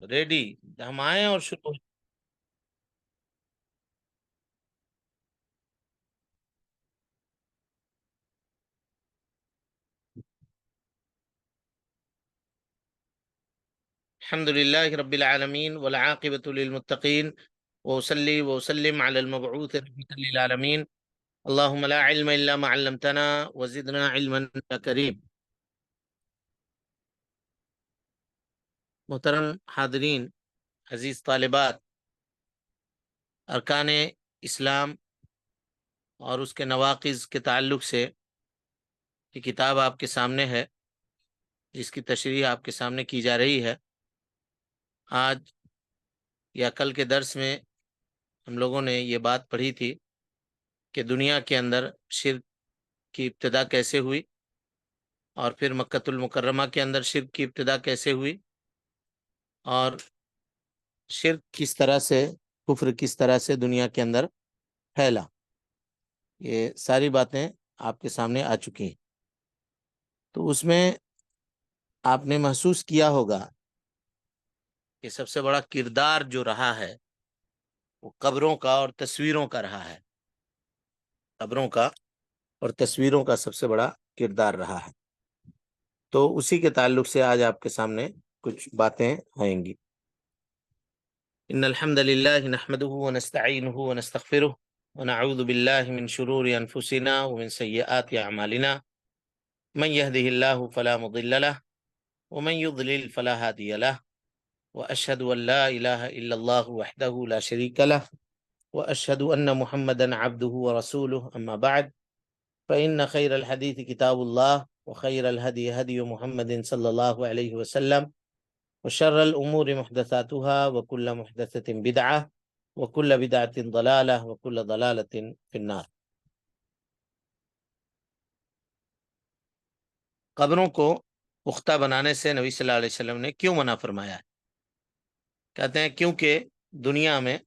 Ready? ہم آئیں اور شروع. الحمد لله رب العالمين والعاقبة للمتقين، وأصلي وأسلم على المبعوث رحمة للعالمين. اللهم لا علم إلا ما علمتنا وزدنا علما يا كريم. محترم حاضرین، عزیز طالبات، ارکان اسلام اور اس کے نواقض کے تعلق سے یہ کتاب آپ کے سامنے ہے، جس کی تشریح آپ کے سامنے کی جا رہی ہے. آج یا کل کے درس میں ہم لوگوں نے یہ بات پڑھی تھی کہ دنیا کے اندر شرک کی ابتدا کیسے ہوئی، اور پھر مکۃ المکرمہ کے اندر شرک کی ابتدا کیسے ہوئی، اور شرک کس طرح سے، کفر کس طرح سے دنیا کے اندر پھیلا. یہ ساری باتیں آپ کے سامنے آ چکی ہیں. تو اس میں آپ نے محسوس کیا ہوگا کہ سب سے بڑا کردار جو رہا ہے وہ قبروں کا اور تصویروں کا رہا ہے. قبروں کا اور تصویروں کا سب سے بڑا کردار رہا ہے. تو اسی کے تعلق سے آج آپ کے سامنے کچھ باتیں آئیں گی. ان الحمد للہ نحمده ونستعینه ونستغفره ونعوذ باللہ من شرور انفسنا ومن سیئات اعمالنا، من يهده الله فلا مضل له ومن يضلل فلا هادي له، واشهد ان لا اله الا الله وحده لا شريك له، واشهد ان محمدا عبده ورسوله. اما بعد، فإن خير الحديث كتاب الله، وخير الهدي هدي محمد صلى الله عليه وسلم، وشر الأمور محدثاتها، وكل محدثة بدعة، وكل بدعة ضلالة، وكل ضلالة في النار. قبروں کو پختہ بنانے سے نبی صلی اللہ علیہ وسلم نے کیوں منع فرمایا ہے؟ کہتے ہیں کیونکہ دنیا میں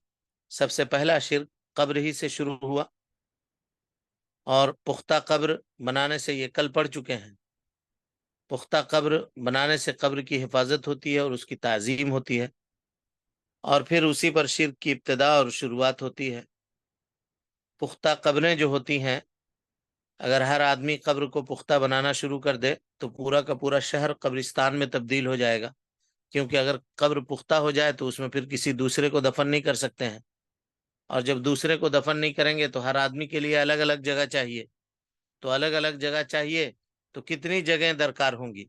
سب سے پہلا شرک قبر ہی سے شروع ہوا، اور پختہ قبر بنانے سے یہ کل پڑھ چکے ہیں. پختہ قبر بنانے سے قبر کی حفاظت ہوتی ہے اور اس کی تعظیم ہوتی ہے، اور پھر اسی پر شرک کی ابتدا اور شروعات ہوتی ہے. پختہ قبریں جو ہوتی ہیں، اگر ہر آدمی قبر کو پختہ بنانا شروع کر دے تو پورا کا پورا شہر قبرستان میں تبدیل ہو جائے گا. کیونکہ اگر قبر پختہ ہو جائے تو اس میں پھر کسی دوسرے کو دفن نہیں کر سکتے ہیں، اور جب دوسرے کو دفن نہیں کریں گے تو ہر آدمی کے لیے الگ الگ جگہ چاہیے. تو الگ الگ جگہ چاہیے تو کتنی جگہیں درکار ہوں گی.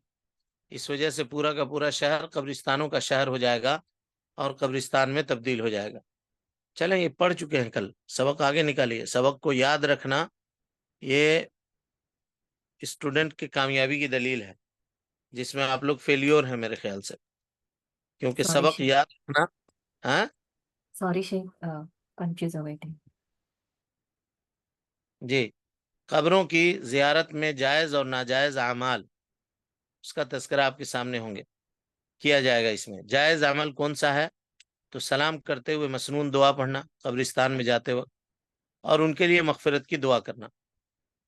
اس وجہ سے پورا کا پورا شہر قبرستانوں کا شہر ہو جائے گا اور قبرستان میں تبدیل ہو جائے گا. چلیں، یہ پڑھ چکے ہیں کل، سبق آگے نکالیے. سبق کو یاد رکھنا یہ اسٹوڈنٹ کی کامیابی کی دلیل ہے، جس میں آپ لوگ فیلیور ہیں میرے خیال سے، کیونکہ سوری سبق شیخ، یاد رکھنا. ہاں سوری شیخ، کنفیوز ہو گئے تھے. جی، قبروں کی زیارت میں جائز اور ناجائز اعمال، اس کا تذکرہ آپ کے سامنے ہوں گے، کیا جائے گا. اس میں جائز عمل کون سا ہے؟ تو سلام کرتے ہوئے مسنون دعا پڑھنا قبرستان میں جاتے وقت، اور ان کے لیے مغفرت کی دعا کرنا،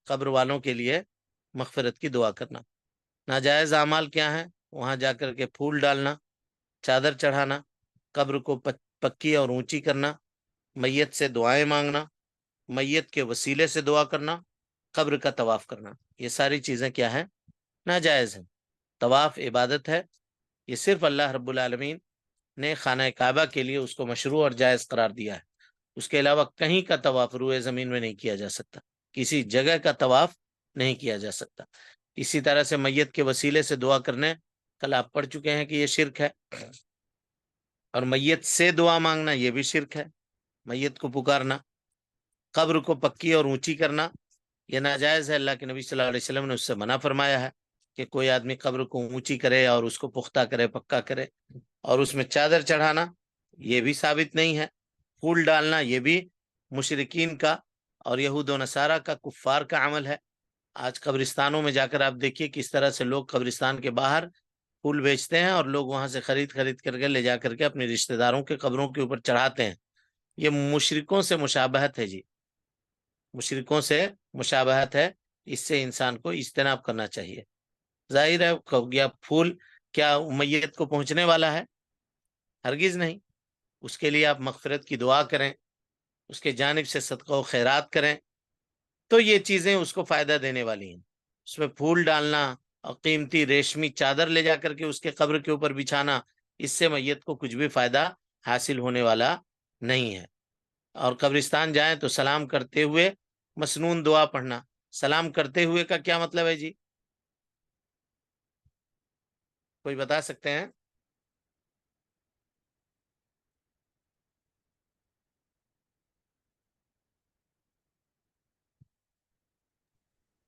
قبر والوں کے لیے مغفرت کی دعا کرنا. ناجائز اعمال کیا ہیں؟ وہاں جا کر کے پھول ڈالنا، چادر چڑھانا، قبر کو پکی اور اونچی کرنا، میت سے دعائیں مانگنا، میت کے وسیلے سے دعا کرنا، قبر کا طواف کرنا. یہ ساری چیزیں کیا ہیں؟ ناجائز ہیں. طواف عبادت ہے، یہ صرف اللہ رب العالمین نے خانہ کعبہ کے لیے اس کو مشروع اور جائز قرار دیا ہے. اس کے علاوہ کہیں کا طواف روئے زمین میں نہیں کیا جا سکتا، کسی جگہ کا طواف نہیں کیا جا سکتا. اسی طرح سے میت کے وسیلے سے دعا کرنے، کل آپ پڑھ چکے ہیں کہ یہ شرک ہے. اور میت سے دعا مانگنا یہ بھی شرک ہے، میت کو پکارنا. قبر کو پکی اور اونچی کرنا یہ ناجائز ہے. اللہ کے نبی صلی اللہ علیہ وسلم نے اس سے منع فرمایا ہے کہ کوئی آدمی قبر کو اونچی کرے اور اس کو پختہ کرے، پکا کرے. اور اس میں چادر چڑھانا یہ بھی ثابت نہیں ہے. پھول ڈالنا یہ بھی مشرکین کا اور یہود و نصارہ کا، کفار کا عمل ہے. آج قبرستانوں میں جا کر آپ دیکھیے کس طرح سے لوگ قبرستان کے باہر پھول بیچتے ہیں، اور لوگ وہاں سے خرید خرید کر کے لے جا کر کے اپنے رشتہ داروں کے قبروں کے اوپر چڑھاتے ہیں. یہ مشرکوں سے مشابہت ہے جی، مشرکوں سے مشابہت ہے. اس سے انسان کو اجتناب کرنا چاہیے. ظاہر ہے یا پھول کیا میت کو پہنچنے والا ہے؟ ہرگز نہیں. اس کے لیے آپ مغفرت کی دعا کریں، اس کے جانب سے صدقہ و خیرات کریں، تو یہ چیزیں اس کو فائدہ دینے والی ہیں. اس میں پھول ڈالنا اور قیمتی ریشمی چادر لے جا کر کے اس کے قبر کے اوپر بچھانا، اس سے میت کو کچھ بھی فائدہ حاصل ہونے والا نہیں ہے. اور قبرستان جائیں تو سلام کرتے ہوئے مسنون دعا پڑھنا. سلام کرتے ہوئے کا کیا مطلب ہے جی؟ کوئی بتا سکتے ہیں؟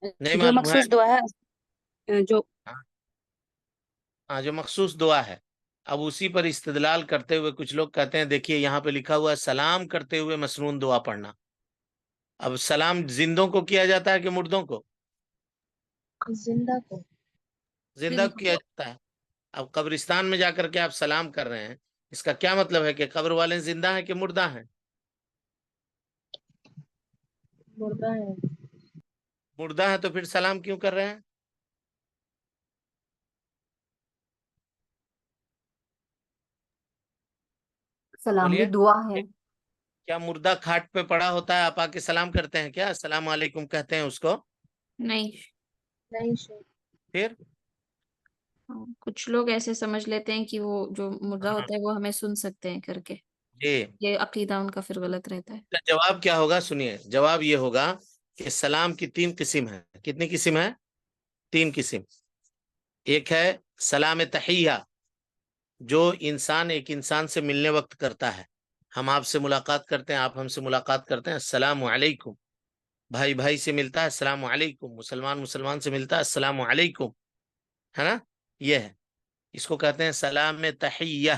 نہیں جو معلوم ہے؟ مخصوص دعا ہے جو ہاں، جو مخصوص دعا ہے. اب اسی پر استدلال کرتے ہوئے کچھ لوگ کہتے ہیں دیکھیے یہاں پہ لکھا ہوا ہے سلام کرتے ہوئے مسنون دعا پڑھنا. اب سلام زندوں کو کیا جاتا ہے کہ مردوں کو؟ زندہ کو زندہ کو کیا جاتا ہے. اب قبرستان میں جا کر کے آپ سلام کر رہے ہیں، اس کا کیا مطلب ہے کہ قبر والے زندہ ہیں کہ مردہ ہیں؟ مردہ ہے. مردہ ہیں تو پھر سلام کیوں کر رہے ہیں؟ سلام بھی بولیے. دعا ہے. کیا مردہ کھاٹ پہ پڑا ہوتا ہے آپ آ کے سلام کرتے ہیں کیا؟ السلام علیکم کہتے ہیں اس کو؟ نہیں. نہیں شیخ. پھر کچھ لوگ ایسے سمجھ لیتے ہیں کہ وہ جو مردہ ہاں ہوتا ہے وہ ہمیں سن سکتے ہیں کر کے، جی. یہ عقیدہ ان کا پھر غلط رہتا ہے. جواب کیا ہوگا سنیے، جواب یہ ہوگا کہ سلام کی 3 قسم ہے. کتنی قسم ہے؟ 3 قسم. ایک ہے سلام تحیہ، جو انسان ایک انسان سے ملنے وقت کرتا ہے. ہم آپ سے ملاقات کرتے ہیں، آپ ہم سے ملاقات کرتے ہیں، السلام علیکم. بھائی بھائی سے ملتا ہے السلام علیکم، مسلمان مسلمان سے ملتا ہے السلام علیکم، ہے نا؟ یہ ہے، اس کو کہتے ہیں سلام تحیہ.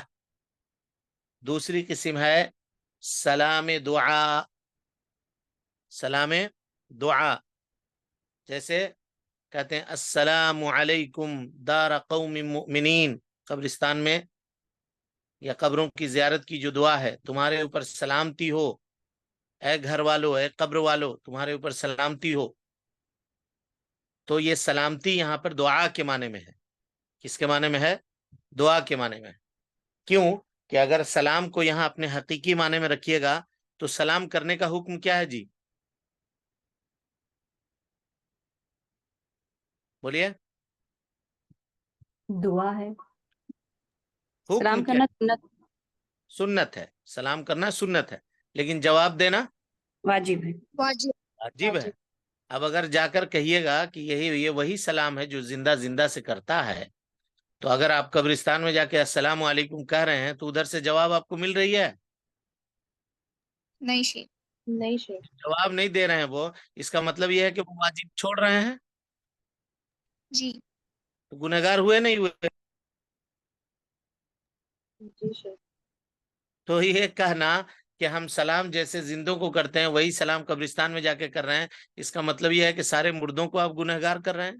دوسری قسم ہے سلام دعا. سلام دعا جیسے کہتے ہیں السلام علیکم دار قوم مؤمنین. قبرستان میں یا قبروں کی زیارت کی جو دعا ہے، تمہارے اوپر سلامتی ہو اے گھر والو، اے قبر والو، تمہارے اوپر سلامتی ہو. تو یہ سلامتی یہاں پر دعا کے معنی میں ہے. کس کے معنی میں ہے؟ دعا کے معنی میں. کیوں کہ اگر سلام کو یہاں اپنے حقیقی معنی میں رکھیے گا تو سلام کرنے کا حکم کیا ہے جی؟ بولیے. دعا ہے. حکم سلام کیا کرنا ہے؟ سنت سنت ہے. سلام کرنا سنت ہے، لیکن جواب دینا واجب ہے. واجب. واجب ہے. اب اگر جا کر کہیے گا کہ یہ وہی سلام ہے جو زندہ زندہ سے کرتا ہے، تو اگر آپ قبرستان میں جا کے السلام علیکم کہہ رہے ہیں تو ادھر سے جواب آپ کو مل رہی ہے؟ نہیں شیخ. نہیں شیخ. جواب نہیں دے رہے ہیں وہ. اس کا مطلب یہ ہے کہ وہ واجب چھوڑ رہے ہیں. جی. تو گنہگار ہوئے نہیں ہوئے؟ جی شیخ. تو یہ کہنا کہ ہم سلام جیسے زندوں کو کرتے ہیں وہی سلام قبرستان میں جا کے کر رہے ہیں، اس کا مطلب یہ ہے کہ سارے مردوں کو آپ گنہگار کر رہے ہیں.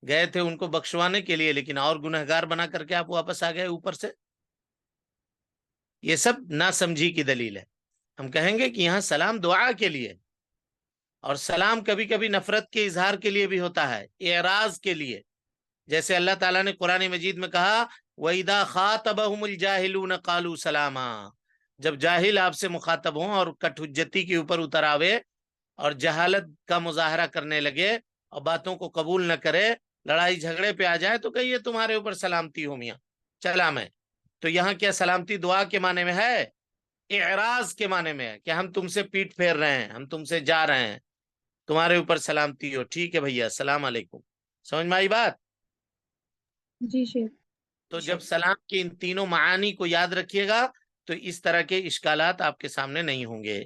گئے تھے ان کو بخشوانے کے لیے، لیکن اور گنہگار بنا کر کے آپ واپس آ گئے اوپر سے. یہ سب ناسمجھی کی دلیل ہے. ہم کہیں گے کہ یہاں سلام دعا کے لیے، اور سلام کبھی کبھی نفرت کے اظہار کے لیے بھی ہوتا ہے، اعراض کے لیے. جیسے اللہ تعالیٰ نے قرآن مجید میں کہا وَإِذَا خَاطَبَهُمُ الْجَاهِلُونَ قَالُوا سَلَامًا. جب جاہل آپ سے مخاطب ہوں اور کٹ حجتی کے اوپر اتر آوے اور جہالت کا مظاہرہ کرنے لگے اور باتوں کو قبول نہ کرے، لڑائی جھگڑے پہ آ جائے، تو کہیے تمہارے اوپر سلامتی ہو میاں، چلا میں. تو یہاں کیا سلامتی دعا کے معنی میں ہے؟ اعراض کے معنی میں ہے کہ ہم تم سے پیٹ پھیر رہے ہیں، ہم تم سے جا رہے ہیں، تمہارے اوپر سلامتی ہو. ٹھیک ہے بھیا، السلام علیکم. سمجھ میں آئی بات؟ جی شیخ. تو جب سلام کے ان تینوں معانی کو یاد رکھیے گا تو اس طرح کے اشکالات آپ کے سامنے نہیں ہوں گے.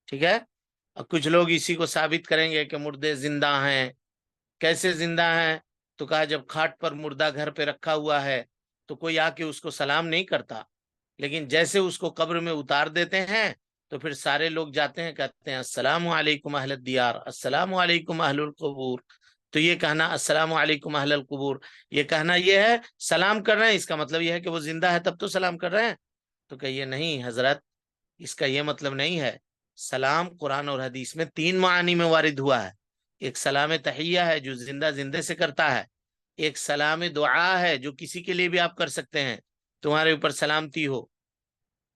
ٹھیک ہے. اور کچھ لوگ اسی کو ثابت کریں گے کہ مردے زندہ ہیں. کیسے زندہ ہیں؟ تو کہا جب کھاٹ پر مردہ گھر پہ رکھا ہوا ہے تو کوئی آ کے اس کو سلام نہیں کرتا، لیکن جیسے اس کو قبر میں اتار دیتے ہیں تو پھر سارے لوگ جاتے ہیں، کہتے ہیں السلام علیکم اہل الدیار، السلام علیکم اہل القبور. تو یہ کہنا السلام علیکم اہل القبور، یہ کہنا یہ ہے سلام کر رہے ہیں، اس کا مطلب یہ ہے کہ وہ زندہ ہے تب تو سلام کر رہے ہیں. تو کہیے نہیں حضرت، اس کا یہ مطلب نہیں ہے. سلام قرآن اور حدیث میں 3 معانی میں وارد ہوا ہے. ایک سلام تحیہ ہے جو زندہ زندے سے کرتا ہے، ایک سلام دعا ہے جو کسی کے لیے بھی آپ کر سکتے ہیں، تمہارے اوپر سلامتی ہو.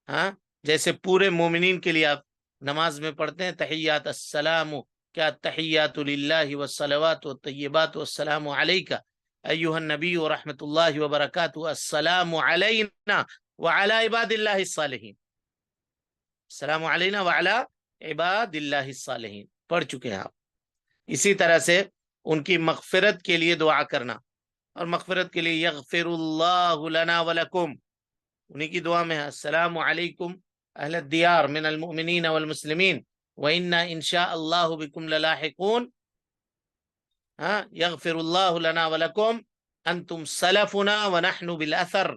ہاں، جیسے پورے مومنین کے لیے آپ نماز میں پڑھتے ہیں تحیات السلام، کیا تحیات للہ والصلوات والطیبات والسلام علیک ایھا النبی ورحمۃ اللہ وبرکاتہ السلام علینا وعلی عباد اللہ الصالحین. السلام علینا وعلی عباد اللہ الصالحین پڑھ چکے ہیں آپ. اسی طرح سے ان کی مغفرت کے لیے دعا کرنا، اور مغفرت کے لیے یغفر اللہ لنا ولکم، انہی کی دعا میں ہے السلام علیکم اہل الدیار من المؤمنین والمسلمین وإنا ان شاء اللہ بکم للاحقون. ہاں، یغفر اللہ لنا ولکم انتم سلفنا ونحن بالاثر.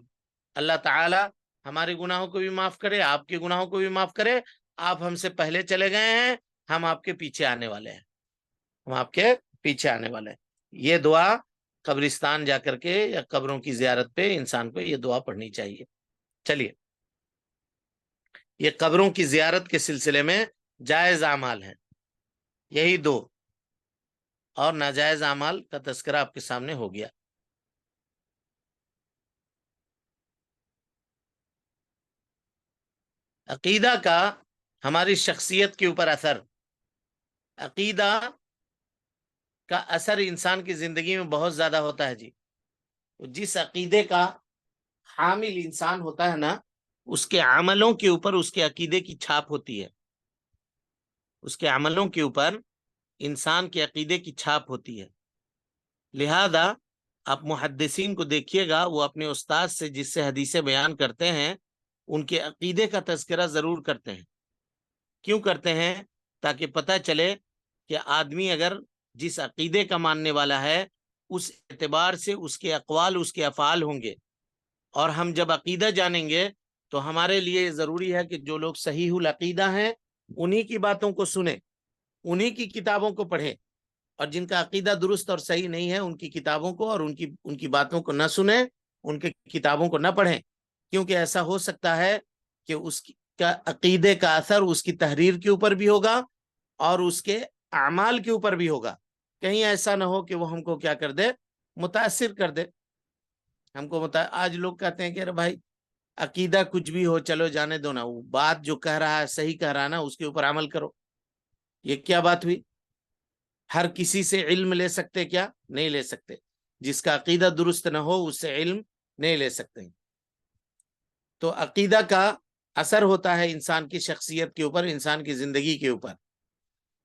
اللہ تعالی ہمارے گناہوں کو بھی معاف کرے، آپ کے گناہوں کو بھی معاف کرے. آپ ہم سے پہلے چلے گئے ہیں، ہم آپ کے پیچھے آنے والے ہیں، ہم آپ کے پیچھے آنے والے ہیں. یہ دعا قبرستان جا کر کے یا قبروں کی زیارت پہ انسان کو یہ دعا پڑھنی چاہیے. چلیے، یہ قبروں کی زیارت کے سلسلے میں جائز اعمال ہیں یہی دو، اور ناجائز اعمال کا تذکرہ آپ کے سامنے ہو گیا. عقیدہ کا ہماری شخصیت کے اوپر اثر. عقیدہ کا اثر انسان کی زندگی میں بہت زیادہ ہوتا ہے جی. جس عقیدے کا حامل انسان ہوتا ہے نا، اس کے عملوں کے اوپر اس کے عقیدے کی چھاپ ہوتی ہے. اس کے عملوں کے اوپر انسان کے عقیدے کی چھاپ ہوتی ہے. لہذا آپ محدثین کو دیکھیے گا، وہ اپنے استاد سے جس سے حدیثیں بیان کرتے ہیں ان کے عقیدے کا تذکرہ ضرور کرتے ہیں. کیوں کرتے ہیں؟ تاکہ پتہ چلے کہ آدمی اگر جس عقیدے کا ماننے والا ہے اس اعتبار سے اس کے اقوال اس کے افعال ہوں گے. اور ہم جب عقیدہ جانیں گے تو ہمارے لیے ضروری ہے کہ جو لوگ صحیح العقیدہ ہیں انہی کی باتوں کو سنیں، انہی کی کتابوں کو پڑھیں، اور جن کا عقیدہ درست اور صحیح نہیں ہے ان کی کتابوں کو اور ان کی باتوں کو نہ سنیں، ان کے کتابوں کو نہ پڑھیں. کیونکہ ایسا ہو سکتا ہے کہ اس کا عقیدے کا اثر اس کی تحریر کے اوپر بھی ہوگا اور اس کے اعمال کے اوپر بھی ہوگا. کہیں ایسا نہ ہو کہ وہ ہم کو کیا کر دے، متاثر کر دے. ہم کو آج لوگ کہتے ہیں کہ ارے بھائی عقیدہ کچھ بھی ہو، چلو جانے دو نا، وہ بات جو کہہ رہا ہے صحیح کہہ رہا ہے نا، اس کے اوپر عمل کرو. یہ کیا بات ہوئی؟ ہر کسی سے علم لے سکتے کیا؟ نہیں لے سکتے. جس کا عقیدہ درست نہ ہو اس سے علم نہیں لے سکتے. تو عقیدہ کا اثر ہوتا ہے انسان کی شخصیت کے اوپر، انسان کی زندگی کے اوپر.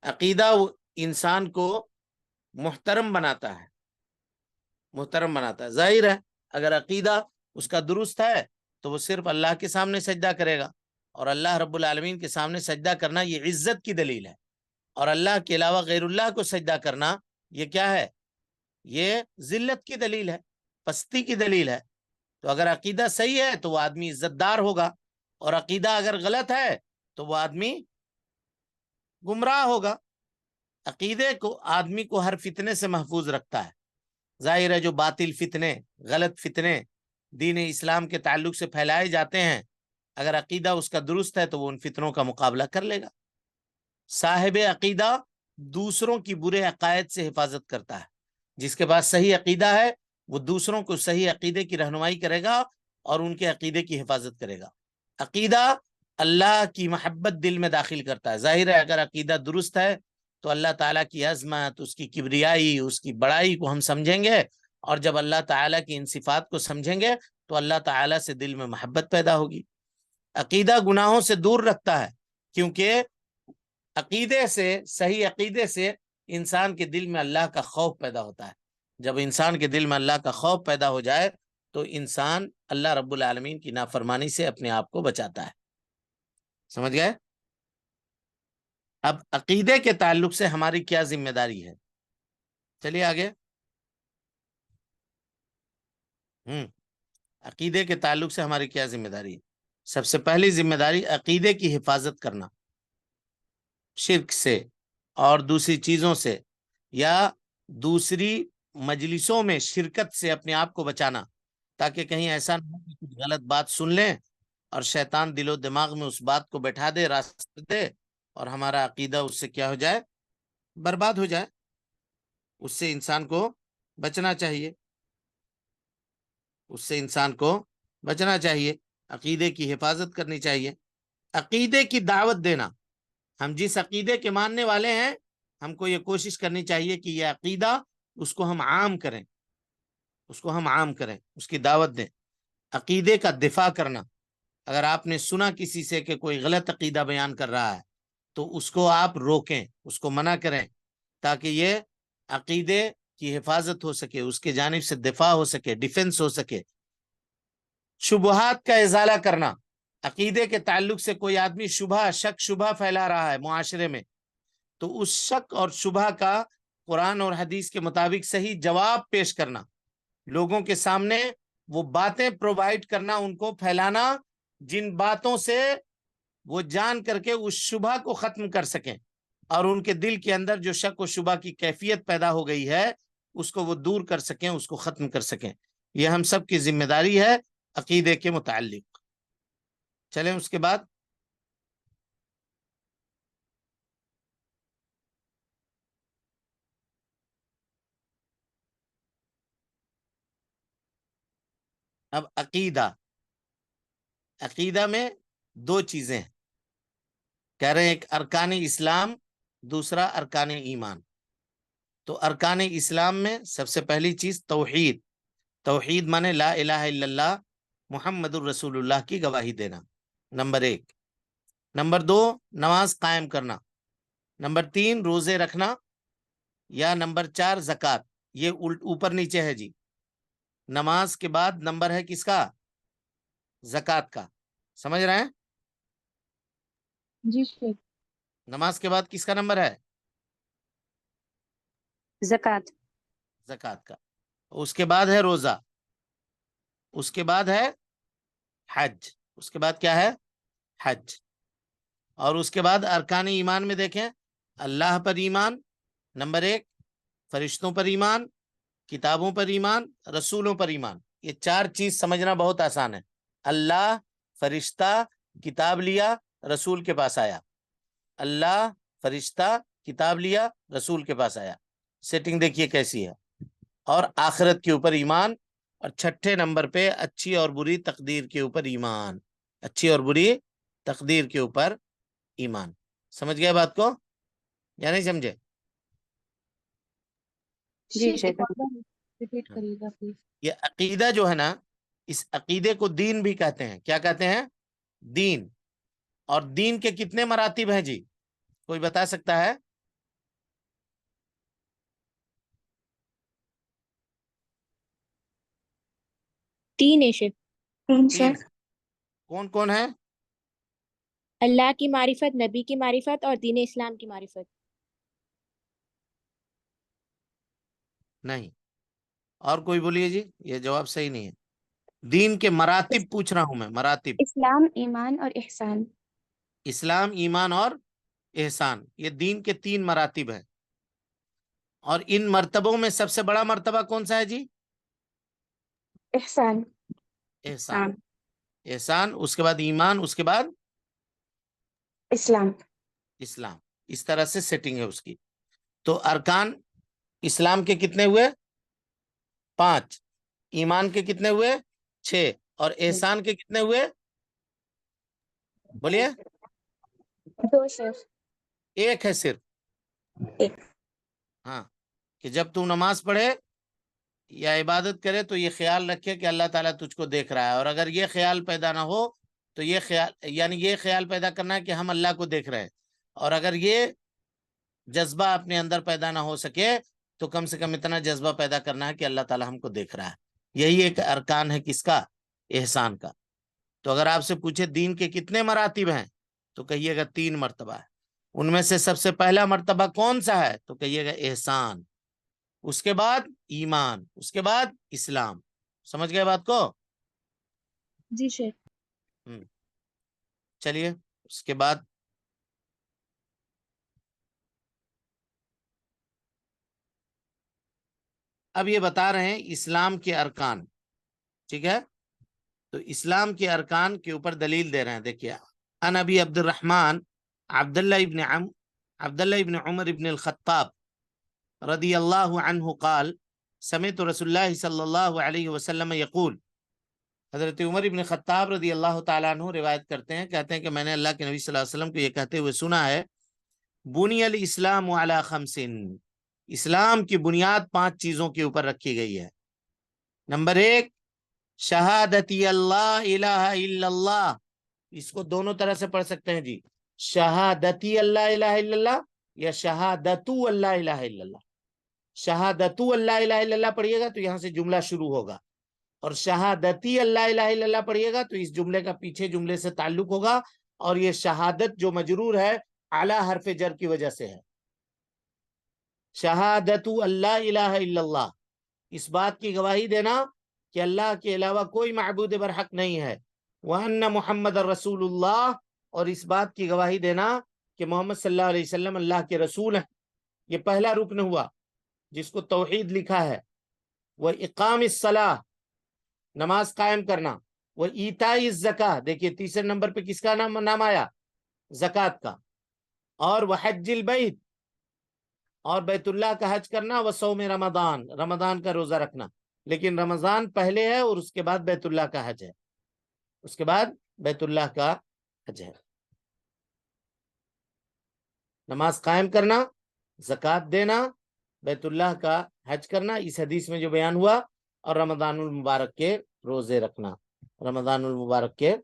عقیدہ انسان کو محترم بناتا ہے، محترم بناتا ہے. ظاہر ہے اگر عقیدہ اس کا درست ہے تو وہ صرف اللہ کے سامنے سجدہ کرے گا، اور اللہ رب العالمین کے سامنے سجدہ کرنا یہ عزت کی دلیل ہے. اور اللہ کے علاوہ غیر اللہ کو سجدہ کرنا یہ کیا ہے؟ یہ ذلت کی دلیل ہے، پستی کی دلیل ہے. تو اگر عقیدہ صحیح ہے تو وہ آدمی عزت دار ہوگا، اور عقیدہ اگر غلط ہے تو وہ آدمی گمراہ ہوگا. عقیدے کو آدمی کو ہر فتنے سے محفوظ رکھتا ہے. ظاہر ہے جو باطل فتنے، غلط فتنے دین اسلام کے تعلق سے پھیلائے جاتے ہیں، اگر عقیدہ اس کا درست ہے تو وہ ان فتنوں کا مقابلہ کر لے گا. صاحب عقیدہ دوسروں کی برے عقائد سے حفاظت کرتا ہے. جس کے پاس صحیح عقیدہ ہے وہ دوسروں کو صحیح عقیدے کی رہنمائی کرے گا اور ان کے عقیدے کی حفاظت کرے گا. عقیدہ اللہ کی محبت دل میں داخل کرتا ہے. ظاہر ہے اگر عقیدہ درست ہے تو اللہ تعالیٰ کی عظمت، اس کی کبریائی، اس کی بڑائی کو ہم سمجھیں گے، اور جب اللہ تعالیٰ کی ان صفات کو سمجھیں گے تو اللہ تعالیٰ سے دل میں محبت پیدا ہوگی. عقیدہ گناہوں سے دور رکھتا ہے، کیونکہ عقیدے سے، صحیح عقیدے سے انسان کے دل میں اللہ کا خوف پیدا ہوتا ہے. جب انسان کے دل میں اللہ کا خوف پیدا ہو جائے تو انسان اللہ رب العالمین کی نافرمانی سے اپنے آپ کو بچاتا ہے. سمجھ گئے؟ اب عقیدے کے تعلق سے ہماری کیا ذمہ داری ہے؟ چلیے آگے. عقیدے کے تعلق سے ہماری کیا ذمہ داری ہے؟ سب سے پہلی ذمہ داری عقیدے کی حفاظت کرنا، شرک سے اور دوسری چیزوں سے یا دوسری مجلسوں میں شرکت سے اپنے آپ کو بچانا، تاکہ کہیں ایسا نہ ہو کہ کچھ غلط بات سن لیں اور شیطان دل و دماغ میں اس بات کو بیٹھا دے، راستے دے، اور ہمارا عقیدہ اس سے کیا ہو جائے؟ برباد ہو جائے. اس سے انسان کو بچنا چاہیے، اس سے انسان کو بچنا چاہیے، عقیدے کی حفاظت کرنی چاہیے، عقیدے کی دعوت دینا. ہم جس عقیدے کے ماننے والے ہیں ہم کو یہ کوشش کرنی چاہیے کہ یہ عقیدہ اس کو ہم عام کریں، اس کی دعوت دیں. عقیدے کا دفاع کرنا، اگر آپ نے سنا کسی سے کہ کوئی غلط عقیدہ بیان کر رہا ہے تو اس کو آپ روکیں، اس کو منع کریں، تاکہ یہ عقیدے کی حفاظت ہو سکے، اس کے جانب سے دفاع ہو سکے، ڈیفنس ہو سکے. شبہات کا ازالہ کرنا، عقیدے کے تعلق سے کوئی آدمی شک شبہ پھیلا رہا ہے معاشرے میں، تو اس شک اور شبہ کا قرآن اور حدیث کے مطابق صحیح جواب پیش کرنا، لوگوں کے سامنے وہ باتیں پرووائڈ کرنا، ان کو پھیلانا جن باتوں سے وہ جان کر کے اس شبہ کو ختم کر سکیں، اور ان کے دل کے اندر جو شک و شبہ کی کیفیت پیدا ہو گئی ہے اس کو وہ دور کر سکیں، اس کو ختم کر سکیں. یہ ہم سب کی ذمہ داری ہے عقیدے کے متعلق. چلیں اس کے بعد اب عقیدہ میں دو چیزیں ہیں، کہہ رہے ہیں ایک ارکان اسلام، دوسرا ارکان ایمان. تو ارکان اسلام میں سب سے پہلی چیز توحید مانے لا الہ الا اللہ محمد الرسول اللہ کی گواہی دینا، نمبر 1. نمبر 2 نماز قائم کرنا، نمبر 3 روزے رکھنا، یا نمبر 4 زکوٰۃ. یہ اوپر نیچے ہے جی. نماز کے بعد نمبر ہے کس کا؟ زکوٰۃ کا. سمجھ رہے ہیں؟ جی شیخ. نماز کے بعد کس کا نمبر ہے؟ زکات. زکوٰۃ کا. اس کے بعد ہے روزہ، اس کے بعد ہے حج. اس کے بعد کیا ہے؟ حج. اور اس کے بعد ارکان ایمان میں دیکھیں، اللہ پر ایمان نمبر 1، فرشتوں پر ایمان، کتابوں پر ایمان، رسولوں پر ایمان. یہ 4 چیز سمجھنا بہت آسان ہے. اللہ، فرشتہ، کتاب لیا، رسول کے پاس آیا. اللہ، فرشتہ، کتاب لیا، رسول کے پاس آیا. سیٹنگ دیکھیے کیسی ہے. اور آخرت کے اوپر ایمان، اور 6 نمبر پہ اچھی اور بری تقدیر کے اوپر ایمان. اچھی اور بری تقدیر کے اوپر ایمان. سمجھ گئے بات کو یا نہیں سمجھے؟ جی شیخ. ریپیٹ کریے گا پلیز. یہ عقیدہ جو ہے نا، اس عقیدے کو دین بھی کہتے ہیں. کیا کہتے ہیں؟ دین. اور دین کے کتنے مراتب ہیں جی؟ کوئی بتا سکتا ہے؟ 3 ہے شیخ. 3 تین. شیخ. کون کون ہے؟ اللہ کی معرفت، نبی کی معرفت اور دین اسلام کی معرفت. نہیں. اور کوئی بولیے جی، یہ جواب صحیح نہیں ہے. دین کے مراتب پوچھ رہا ہوں میں، مراتب. اسلام، ایمان اور احسان. اسلام، ایمان اور احسان، یہ دین کے 3 مراتب ہیں. اور ان مرتبوں میں سب سے بڑا مرتبہ کون سا ہے جی؟ احسان. احسان. احسان، اس کے بعد ایمان، اس کے بعد اسلام. اسلام. اس طرح سے سیٹنگ ہے اس کی. تو ارکان اسلام کے کتنے ہوئے؟ 5. ایمان کے کتنے ہوئے؟ 6. اور احسان کے کتنے ہوئے؟ بولیے. 2 شیخ. 1 ہے صرف. 1. ہاں، کہ جب تو نماز پڑھے یا عبادت کرے تو یہ خیال رکھے کہ اللہ تعالیٰ تجھ کو دیکھ رہا ہے. اور اگر یہ خیال پیدا نہ ہو تو یہ خیال، یعنی یہ خیال پیدا کرنا ہے کہ ہم اللہ کو دیکھ رہے ہیں. اور اگر یہ جذبہ اپنے اندر پیدا نہ ہو سکے تو کم سے کم اتنا جذبہ پیدا کرنا ہے کہ اللہ تعالیٰ ہم کو دیکھ رہا ہے. یہی ایک ارکان ہے کس کا؟ احسان کا. تو اگر آپ سے پوچھے دین کے کتنے مراتب ہیں تو کہیے گا 3 مرتبہ ہے. ان میں سے سب سے پہلا مرتبہ کون سا ہے تو کہیے گا احسان. اس کے بعد ایمان، اس کے بعد اسلام. سمجھ گئے بات کو؟ جی شیخ. چلیے اس کے بعد اب یہ بتا رہے ہیں اسلام کے ارکان. ٹھیک ہے، تو اسلام کے ارکان کے اوپر دلیل دے رہے ہیں. دیکھیے، ان ابی عبد الرحمن عبداللہ ابن عمر ابن الخطاب رضی اللہ عنہ قال سمعت رسول اللہ صلی اللہ علیہ وسلم یقول حضرت عمر ابن خطاب رضی اللہ تعالیٰ عنہ روایت کرتے ہیں، کہتے ہیں کہ میں نے اللہ کے نبی صلی اللہ علیہ وسلم کو یہ کہتے ہوئے سنا ہے، بنی الاسلام علی خمس، اسلام کی بنیاد 5 چیزوں کے اوپر رکھی گئی ہے۔ نمبر 1، شہادتی اللہ الہ الا اللہ، اس کو دونوں طرح سے پڑھ سکتے ہیں جی، شہادتی اللہ الہ الا اللہ یا شہادتو اللہ الہ الا اللہ۔ شہادتو اللہ الہ الا اللہ پڑھیے گا تو یہاں سے جملہ شروع ہوگا، اور شہادتی اللہ الہ الا اللہ پڑھیے گا تو اس جملے کا پیچھے جملے سے تعلق ہوگا، اور یہ شہادت جو مجرور ہے اعلیٰ حرف جر کی وجہ سے ہے۔ شہادتو اللہ الہ الا اللہ، اس بات کی گواہی دینا کہ اللہ کے علاوہ کوئی معبود برحق نہیں ہے، وَأَنَّ محمد رسول اللہ، اور اس بات کی گواہی دینا کہ محمد صلی اللہ علیہ وسلم اللہ کے رسول ہیں۔ یہ پہلا رکن ہوا جس کو توحید لکھا ہے۔ وَإِقَامِ الصَّلَاةِ، نماز قائم کرنا۔ وَإِيتَاءِ الزَّكَاةِ، دیکھیے تیسرے نمبر پہ کس کا نام آیا؟ زکوٰۃ کا۔ اور وحج البیت، اور بیت اللہ کا حج کرنا۔ وصوم رمضان، رمضان کا روزہ رکھنا، لیکن رمضان پہلے ہے اور اس کے بعد بیت اللہ کا حج ہے، اس کے بعد بیت اللہ کا حج ہے۔ نماز قائم کرنا، زکوٰۃ دینا، بیت اللہ کا حج کرنا، اس حدیث میں جو بیان ہوا، اور رمضان المبارک کے روزے رکھنا، رمضان المبارک کے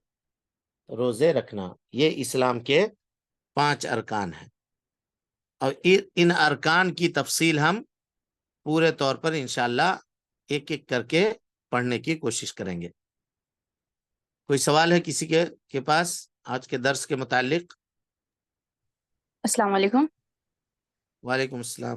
روزے رکھنا، یہ اسلام کے 5 ارکان ہیں۔ اور ان ارکان کی تفصیل ہم پورے طور پر انشاءاللہ ایک ایک کر کے پڑھنے کی کوشش کریں گے۔ کوئی سوال ہے کسی کے پاس آج کے درس کے متعلق؟ السلام علیکم۔ وعلیکم السلام۔